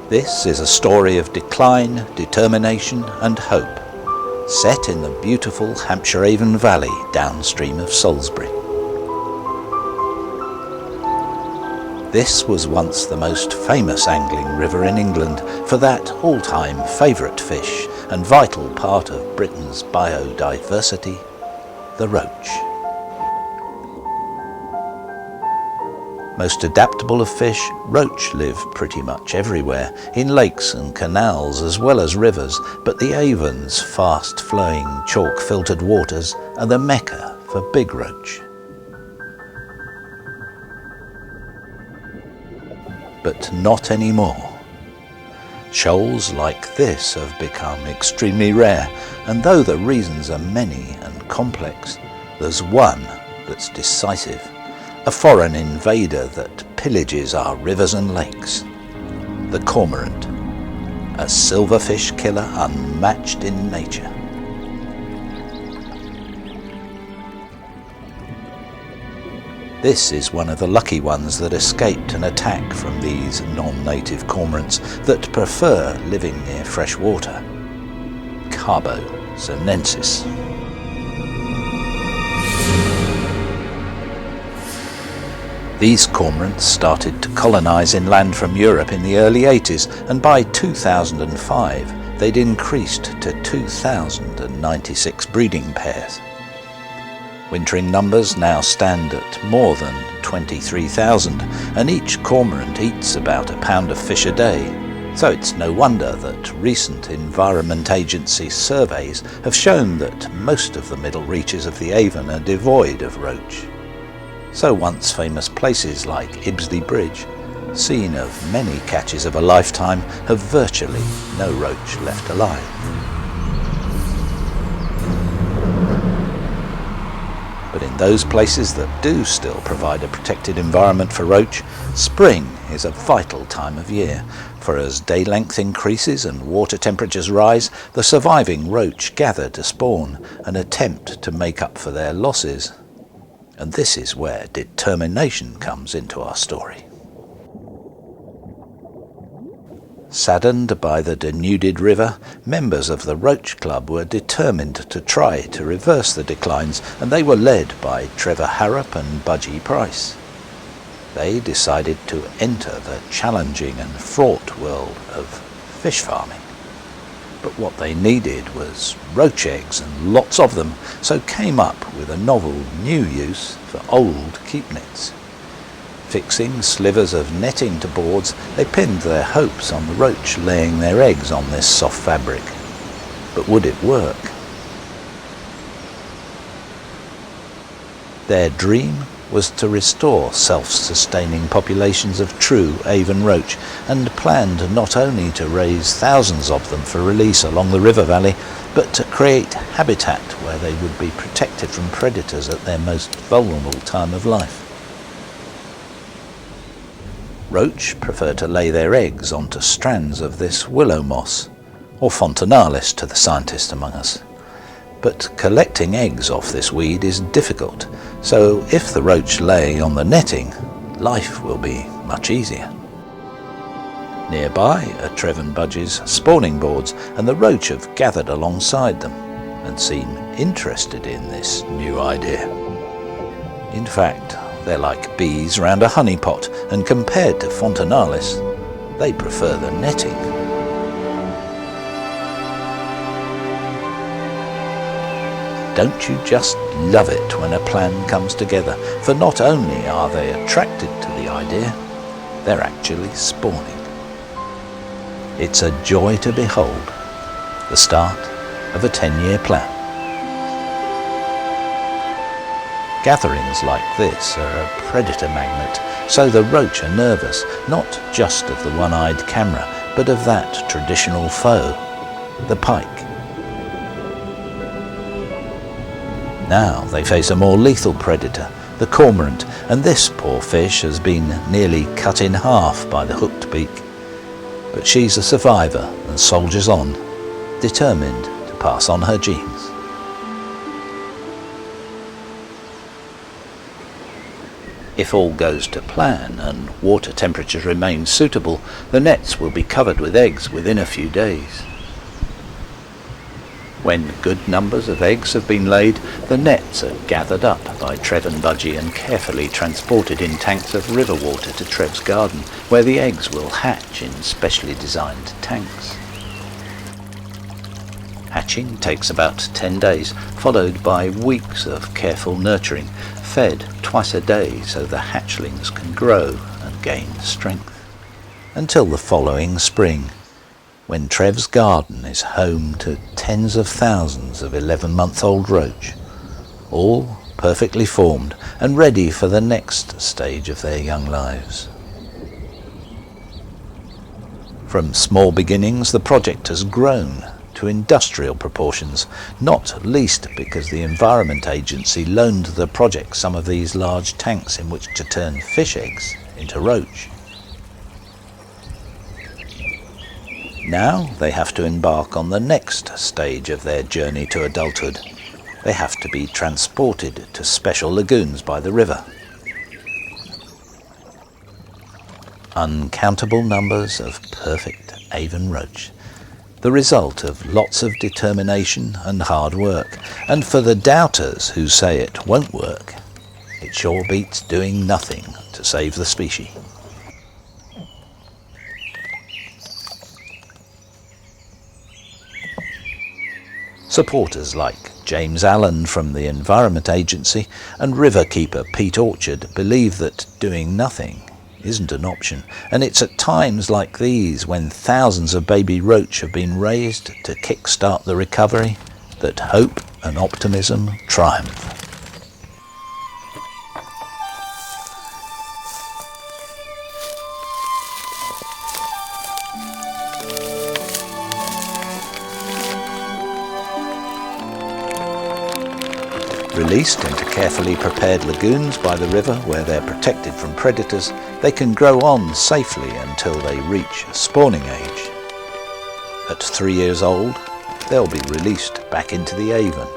This is a story of decline, determination and hope, set in the beautiful Hampshire Avon Valley downstream of Salisbury. This was once the most famous angling river in England for that all-time favourite fish and vital part of Britain's biodiversity, the roach. Most adaptable of fish, roach live pretty much everywhere, in lakes and canals as well as rivers, but the Avon's fast-flowing, chalk-filtered waters are the mecca for big roach. But not anymore. Shoals like this have become extremely rare, and though the reasons are many and complex, there's one that's decisive. A foreign invader that pillages our rivers and lakes. The cormorant, a silverfish killer unmatched in nature. This is one of the lucky ones that escaped an attack from these non-native cormorants that prefer living near fresh water. Carbo sinensis. These cormorants started to colonise inland from Europe in the early 80s, and by 2005 they'd increased to 2,096 breeding pairs. Wintering numbers now stand at more than 23,000, and each cormorant eats about a pound of fish a day, so it's no wonder that recent Environment Agency surveys have shown that most of the middle reaches of the Avon are devoid of roach. So once famous places like Ibsley Bridge, scene of many catches of a lifetime, have virtually no roach left alive. But in those places that do still provide a protected environment for roach, spring is a vital time of year, for as day length increases and water temperatures rise, the surviving roach gather to spawn and attempt to make up for their losses. And this is where determination comes into our story. Saddened by the denuded river, members of the Roach Club were determined to try to reverse the declines, and they were led by Trevor Harrop and Budgie Price. They decided to enter the challenging and fraught world of fish farming. But what they needed was roach eggs, and lots of them, so came up with a novel new use for old keep nets. Fixing slivers of netting to boards, they pinned their hopes on the roach laying their eggs on this soft fabric. But would it work? Their dream was to restore self-sustaining populations of true Avon roach, and planned not only to raise thousands of them for release along the river valley, but to create habitat where they would be protected from predators at their most vulnerable time of life. Roach prefer to lay their eggs onto strands of this willow moss, or fontanalis to the scientist among us. But collecting eggs off this weed is difficult, so if the roach lay on the netting, life will be much easier. Nearby are Trev and Budgie's spawning boards, and the roach have gathered alongside them and seem interested in this new idea. In fact, they're like bees round a honey pot, and compared to fontanalis, they prefer the netting. Don't you just love it when a plan comes together? For not only are they attracted to the idea, they're actually spawning. It's a joy to behold, the start of a 10-year plan. Gatherings like this are a predator magnet, so the roach are nervous, not just of the one-eyed camera, but of that traditional foe, the pike. Now they face a more lethal predator, the cormorant, and this poor fish has been nearly cut in half by the hooked beak. But she's a survivor and soldiers on, determined to pass on her genes. If all goes to plan and water temperatures remain suitable, the nets will be covered with eggs within a few days. When good numbers of eggs have been laid, the nets are gathered up by Trev and Budgie and carefully transported in tanks of river water to Trev's garden, where the eggs will hatch in specially designed tanks. Hatching takes about 10 days, followed by weeks of careful nurturing, fed twice a day so the hatchlings can grow and gain strength. Until the following spring, when Trev's garden is home to tens of thousands of 11-month-old roach, all perfectly formed and ready for the next stage of their young lives. From small beginnings, the project has grown to industrial proportions, not least because the Environment Agency loaned the project some of these large tanks in which to turn fish eggs into roach. Now they have to embark on the next stage of their journey to adulthood. They have to be transported to special lagoons by the river. Uncountable numbers of perfect Avon roach, the result of lots of determination and hard work. And for the doubters who say it won't work, it sure beats doing nothing to save the species. Supporters like James Allen from the Environment Agency and riverkeeper Pete Orchard believe that doing nothing isn't an option, and it's at times like these, when thousands of baby roach have been raised to kick-start the recovery, that hope and optimism triumph. Released into carefully prepared lagoons by the river where they're protected from predators, they can grow on safely until they reach spawning age. At 3 years old, they'll be released back into the Avon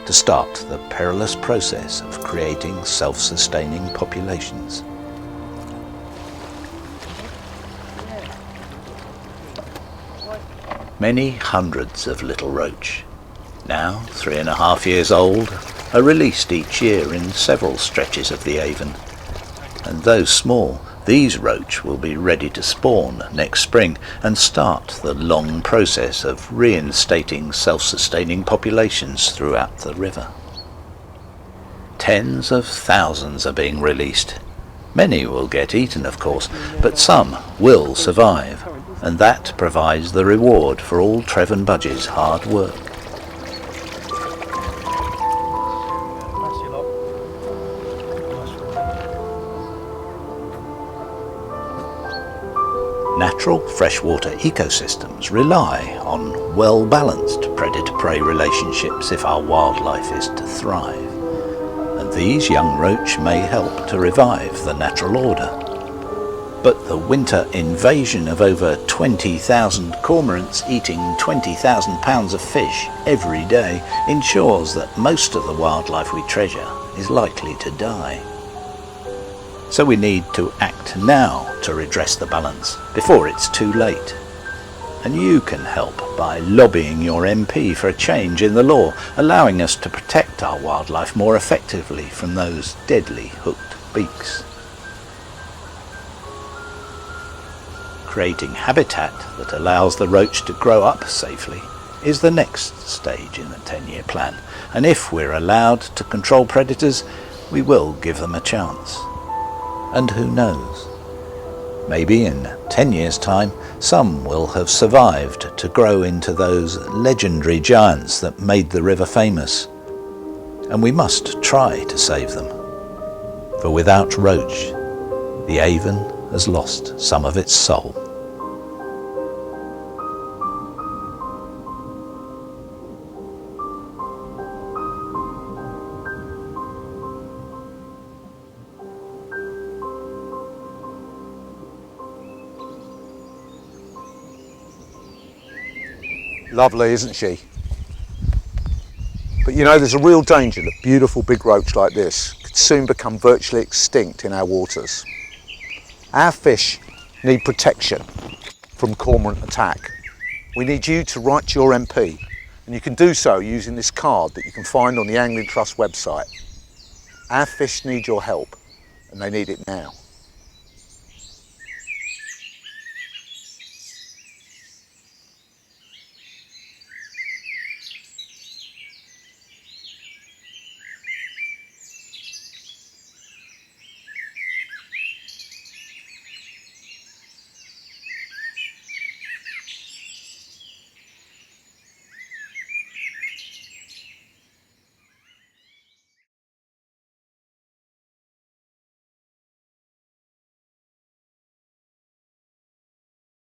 to start the perilous process of creating self-sustaining populations. Many hundreds of little roach, now 3.5 years old, are released each year in several stretches of the Avon, and though small, these roach will be ready to spawn next spring and start the long process of reinstating self-sustaining populations throughout the river. Tens of thousands are being released. Many will get eaten, of course, but some will survive, and that provides the reward for all Trev and Budgie's hard work. Natural freshwater ecosystems rely on well-balanced predator-prey relationships if our wildlife is to thrive, and these young roach may help to revive the natural order. But the winter invasion of over 20,000 cormorants eating 20,000 pounds of fish every day ensures that most of the wildlife we treasure is likely to die. So we need to act now to redress the balance before it's too late. And you can help by lobbying your MP for a change in the law, allowing us to protect our wildlife more effectively from those deadly hooked beaks. Creating habitat that allows the roach to grow up safely is the next stage in the 10-year plan, and if we're allowed to control predators, we will give them a chance. And who knows, maybe in 10 years' time some will have survived to grow into those legendary giants that made the river famous, and we must try to save them, for without roach the Avon has lost some of its soul. Lovely, isn't she? But you know, there's a real danger that beautiful big roach like this can could soon become virtually extinct in our waters. Our fish need protection from cormorant attack. We need you to write to your MP, and you can do so using this card that you can find on the Angling Trust website. Our fish need your help, and they need it now.